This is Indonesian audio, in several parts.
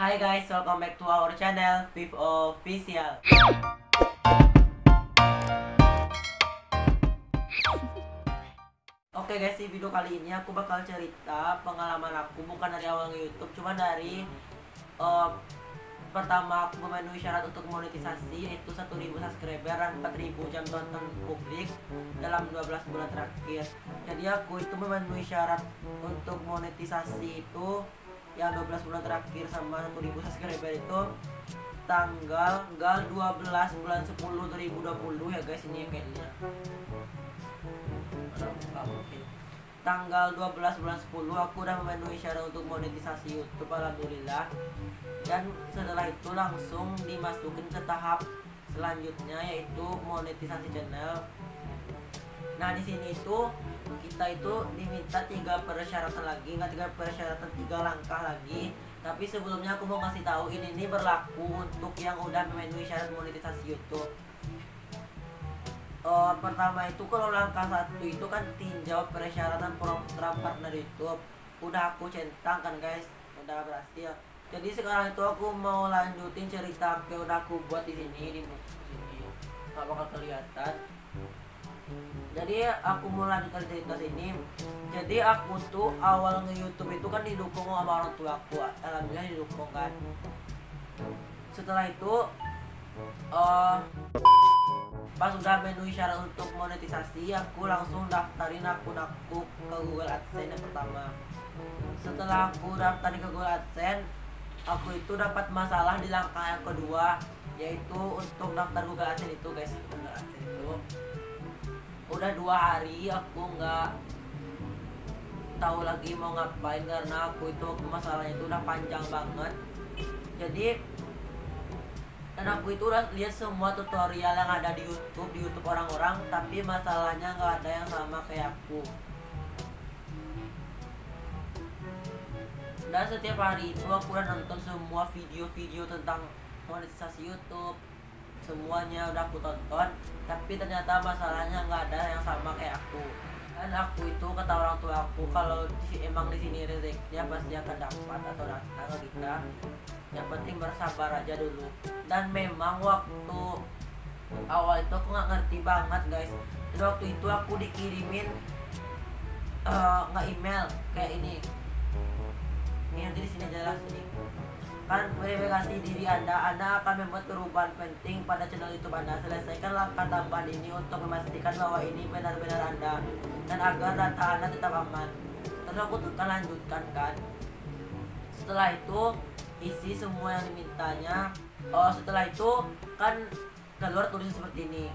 Hi guys, welcome back to our channel Viv Official. Oke guys, di video kali ini aku bakal cerita pengalaman aku bukan dari awal nge-YouTube, cuma dari eh, pertama aku memenuhi syarat untuk monetisasi, yaitu 1.000 subscriber dan 4.000 jam tonton publik dalam 12 bulan terakhir. Jadi aku itu memenuhi syarat untuk monetisasi itu yang 12 bulan terakhir sama 1.000 subscriber itu tanggal 12 bulan 10 2020 ya guys, ini kayaknya tanggal 12 bulan 10 aku udah memenuhi syarat untuk monetisasi YouTube, alhamdulillah. Dan setelah itu langsung dimasukin ke tahap selanjutnya, yaitu monetisasi channel. Nah di sini itu kita itu diminta 3 persyaratan lagi, nggak 3 persyaratan, 3 langkah lagi. Tapi sebelumnya aku mau ngasih tahu ini berlaku untuk yang udah memenuhi syarat monetisasi YouTube. Pertama itu kalau langkah 1 itu kan tinjau persyaratan program partner YouTube, udah aku centang kan guys, udah berhasil. Jadi sekarang itu aku mau lanjutin cerita yang udah aku buat di sini, di sini nggak bakal kelihatan. Jadi aku mau lanjutkan cerita sini. Jadi aku tuh awal nge-YouTube itu kan didukung sama orang tua aku, alhamdulillah didukung kan. Setelah itu pas udah memenuhi syarat untuk monetisasi, aku langsung daftarin akun aku ke Google AdSense yang pertama. Setelah aku daftarin ke Google AdSense, aku itu dapat masalah di langkah yang kedua, yaitu untuk daftar Google AdSense itu guys. Google AdSense itu udah 2 hari aku nggak tahu lagi mau ngapain, karena aku itu masalahnya itu udah panjang banget. Jadi dan aku itu udah lihat semua tutorial yang ada di YouTube orang-orang, tapi masalahnya nggak ada yang sama kayak aku. Dan setiap hari itu aku udah nonton semua video-video tentang monetisasi YouTube, semuanya udah aku tonton, tapi ternyata masalahnya nggak ada yang sama kayak aku. Dan aku itu kata orang tua aku, kalau emang di sini rezekinya pasti akan dapat atau datang ke kita, yang penting bersabar aja dulu. Dan memang waktu awal itu aku nggak ngerti banget guys. Dan waktu itu aku dikirimin nggak email kayak ini nanti di sini jelas ini kan, verifikasi diri Anda akan membuat perubahan penting pada channel YouTube Anda. Selesaikan langkah tambahan ini untuk memastikan bahwa ini benar-benar Anda dan agar data Anda tetap aman. Terus aku tekan lanjutkan kan. Setelah itu isi semua yang dimintanya. Setelah itu kan keluar tulisan seperti ini.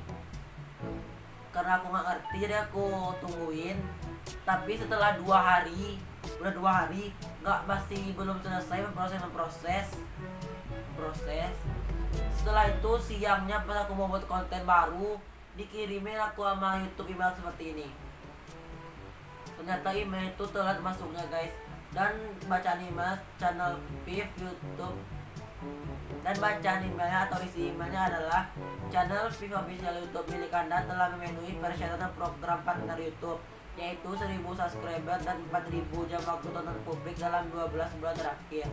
Karena aku nggak ngerti, jadi aku tungguin. Tapi setelah 2 hari, udah 2 hari masih belum selesai memproses. Setelah itu siangnya pas aku mau buat konten baru, dikirimin aku sama YouTube email seperti ini. Ternyata email itu telat masuknya guys. Dan bacaan email channel Viv YouTube, dan bacaan emailnya atau isi emailnya adalah channel Viv Official YouTube milik Anda telah memenuhi persyaratan program partner YouTube, yaitu 1.000 subscriber dan 4.000 jam waktu tonton publik dalam 12 bulan terakhir.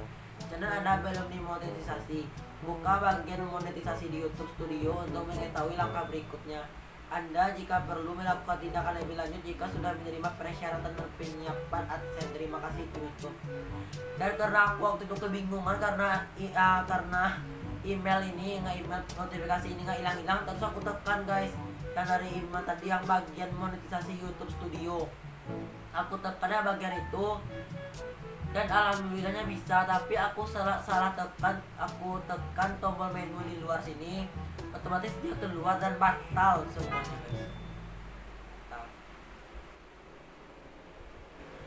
Channel Anda belum dimonetisasi. Buka bagian monetisasi di YouTube Studio untuk mengetahui langkah berikutnya. Anda jika perlu melakukan tindakan lebih lanjut jika sudah menerima persyaratan dan penyiapan AdSense. Terima kasih YouTube. Dan karena aku waktu itu kebingungan karena email notifikasi ini nggak hilang-hilang, terus aku tekan guys yang dari email tadi yang bagian monetisasi YouTube Studio, aku tekannya bagian itu dan alhamdulillahnya bisa. Tapi aku salah tekan, aku tekan tombol menu di luar sini, otomatis dia keluar dan batal semuanya guys.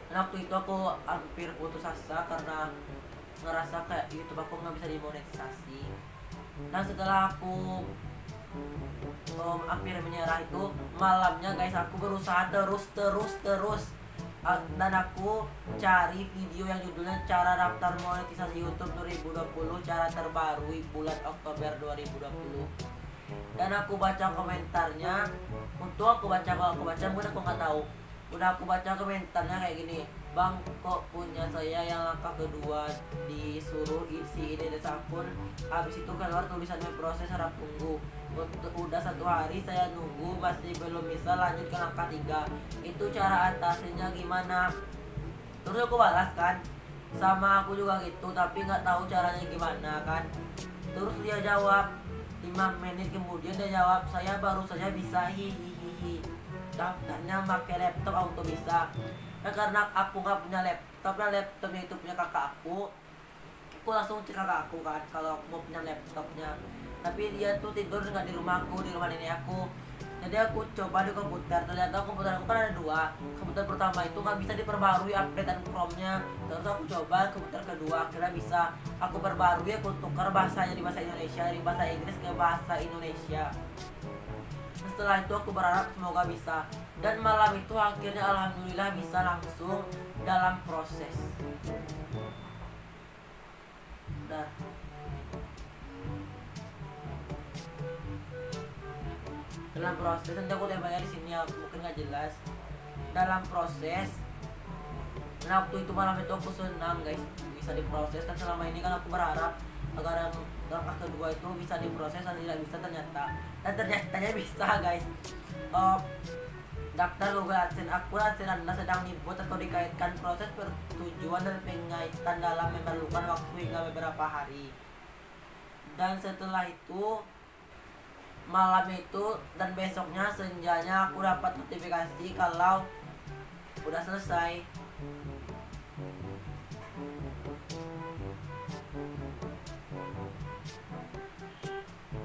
Dan waktu itu aku hampir putus asa karena ngerasa kayak YouTube aku nggak bisa dimonetisasi. Dan setelah aku hampir menyerah itu, malamnya guys aku berusaha terus dan aku cari video yang judulnya cara daftar monetisasi YouTube 2020 cara terbaru bulan Oktober 2020. Dan aku baca komentarnya. Untuk aku baca, kalau aku baca mungkin aku nggak tahu, udah aku baca komentarnya kayak gini, bang kok punya saya yang langkah kedua disuruh isi ini dan akun, habis itu keluar tulisan proses harap tunggu. Untuk udah 1 hari saya nunggu masih belum bisa lanjut ke langkah 3, itu cara atasinya gimana? Terus aku balas kan, sama aku juga gitu tapi nggak tahu caranya gimana kan. Terus dia jawab 5 menit kemudian dia jawab, saya baru saja bisa hihihi, daftarnya pakai laptop auto bisa. Nah karena aku nggak punya laptop, dan laptopnya itu punya kakak aku langsung cek kakak aku kan kalau aku mau punya laptopnya, tapi dia tuh tidur nggak di rumahku, di rumah nenek aku. Jadi aku coba di komputer, ternyata komputer aku kan ada 2. Komputer pertama itu nggak bisa diperbarui updatean Chrome-nya. Terus aku coba komputer kedua, akhirnya bisa. Aku perbarui, aku tukar bahasanya di bahasa Indonesia, dari bahasa Inggris ke bahasa Indonesia. Setelah itu aku berharap semoga bisa. Dan malam itu akhirnya alhamdulillah bisa langsung dalam proses. Udah. Dalam proses, nanti aku tembaknya di sini ya, mungkin nggak jelas. Dalam proses, nah waktu itu malam itu aku senang guys bisa diproses, kan selama ini kan aku berharap agar yang langkah kedua itu bisa diproses dan tidak bisa, dan ternyata bisa guys. Daftar Google AdSense, akun AdSense Anda sedang dibuat atau dikaitkan, proses persetujuan dan pengaitan dalam memerlukan waktu hingga beberapa hari. Dan setelah itu malam itu dan besoknya senjanya aku dapat notifikasi kalau udah selesai.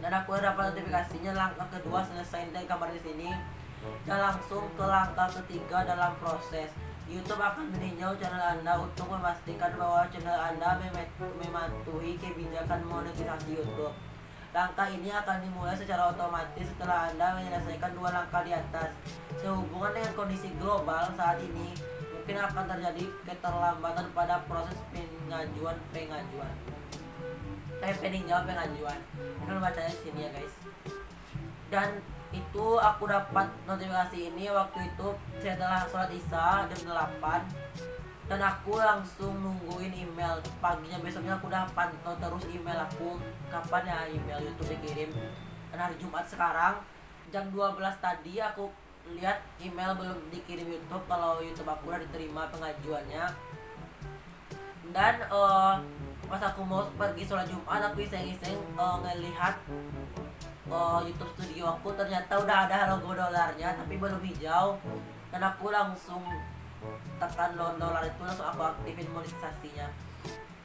Dan aku dapat notifikasinya langkah kedua selesai, dan gambar di sini. Dan langsung ke langkah ketiga dalam proses. YouTube akan meninjau channel Anda untuk memastikan bahwa channel Anda mematuhi kebijakan monetisasi YouTube. Langkah ini akan dimulai secara otomatis setelah Anda menyelesaikan 2 langkah di atas. Sehubungan dengan kondisi global saat ini, mungkin akan terjadi keterlambatan pada proses peninjauan pengajuan. Kita bacanya di sini ya guys. Dan itu aku dapat notifikasi ini waktu itu setelah sholat isya jam 8, dan aku langsung nungguin email. Paginya besoknya aku udah pantau terus email aku, kapan ya email YouTube dikirim. Dan hari Jumat sekarang jam 12 tadi aku lihat email belum dikirim YouTube kalau YouTube aku udah diterima pengajuannya. Dan pas aku mau pergi sholat Jumat, aku iseng-iseng ngelihat YouTube studio aku, ternyata udah ada logo dolarnya tapi belum hijau. Dan aku langsung tekan dolar itu, langsung aku aktifin monetisasinya.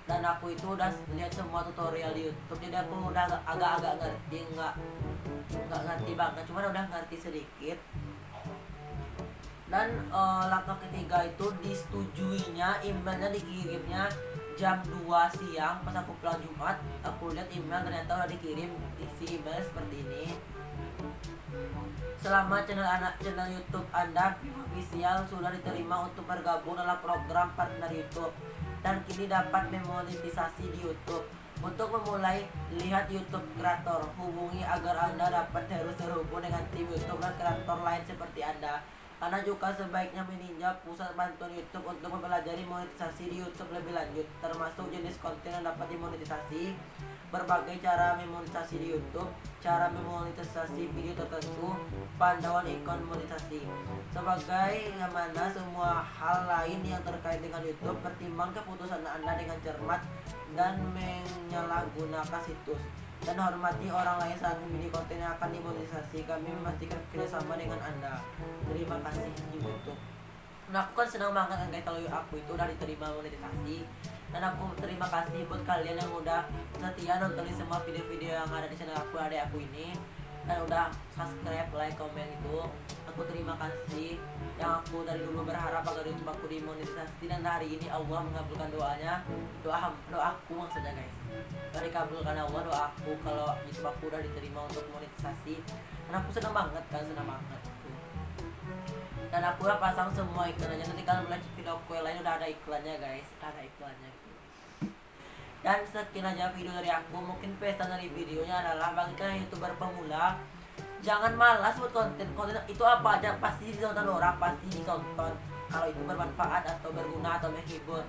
Dan aku itu udah lihat semua tutorial di YouTube, jadi aku udah agak-agak ngerti, nggak ngerti banget, cuman udah ngerti sedikit. Dan langkah ketiga itu disetujuinya, emailnya dikirimnya jam 2 siang. Pas aku pulang Jumat, aku lihat email, ternyata udah dikirim isi email seperti ini. Selama channel YouTube Anda official sudah diterima untuk bergabung dalam program partner YouTube dan kini dapat memonetisasi di YouTube. Untuk memulai, lihat YouTube kreator, hubungi agar Anda dapat terus terhubung dengan tim YouTube dan kreator lain seperti Anda. Anda juga sebaiknya meninjau pusat bantuan YouTube untuk mempelajari monetisasi di YouTube lebih lanjut, termasuk jenis konten yang dapat dimonetisasi, berbagai cara memonetisasi di YouTube, cara memonetisasi video tertentu, panduan ikon monetisasi. Sebagai mana semua hal lain yang terkait dengan YouTube, pertimbang keputusan Anda dengan cermat dan menyalahgunakan situs. Dan hormati orang lain saat memilih konten yang akan dimonetisasi. Kami memastikan kerjasama dengan Anda. Terima kasih YouTube. Nah aku kan senang banget kan guys kalau aku itu udah diterima monetisasi. Dan aku terima kasih buat kalian yang udah setia nontonin semua video-video yang ada di channel aku, ada aku ini, dan udah subscribe, like, komen itu. Aku terima kasih. Yang aku dari dulu berharap agar YouTube aku dimonetisasi, dan hari ini Allah mengabulkan doanya, doaku maksudnya guys. Dan dikabulkan Allah doaku kalau YouTube aku udah diterima untuk monetisasi. Dan aku senang banget kan, senang banget. Dan aku udah pasang semua iklannya. Nanti kalian mulai video aku yang lain udah ada iklannya guys, udah ada iklannya gitu. Dan sekian aja video dari aku. Mungkin pesan dari videonya adalah bagi kalian YouTuber pemula, jangan malas buat konten itu apa aja pasti ditonton orang, pasti ditonton. kalau itu bermanfaat atau berguna atau menghibur.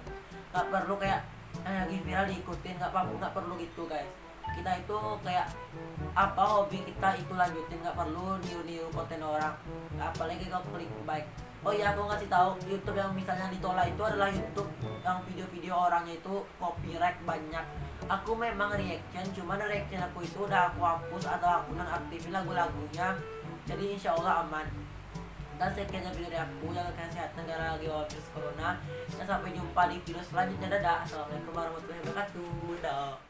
Nggak perlu kayak lagi viral diikutin, nggak perlu gitu guys. Kita itu kayak apa hobi kita itu lanjutin, nggak perlu niru-niru konten orang, apalagi kalau klik baik. Oh iya, aku ngasih tahu YouTube yang misalnya ditolak itu adalah YouTube yang video-video orangnya itu copyright banyak. Aku memang reaction, cuman reaction aku itu udah aku hapus atau aku nonaktifin lagu-lagunya, jadi insya Allah aman. Dan sekian video dari aku, jaga kesehatan karena lagi virus corona, dan sampai jumpa di video selanjutnya. Dadah, assalamualaikum warahmatullahi wabarakatuh. Dadah.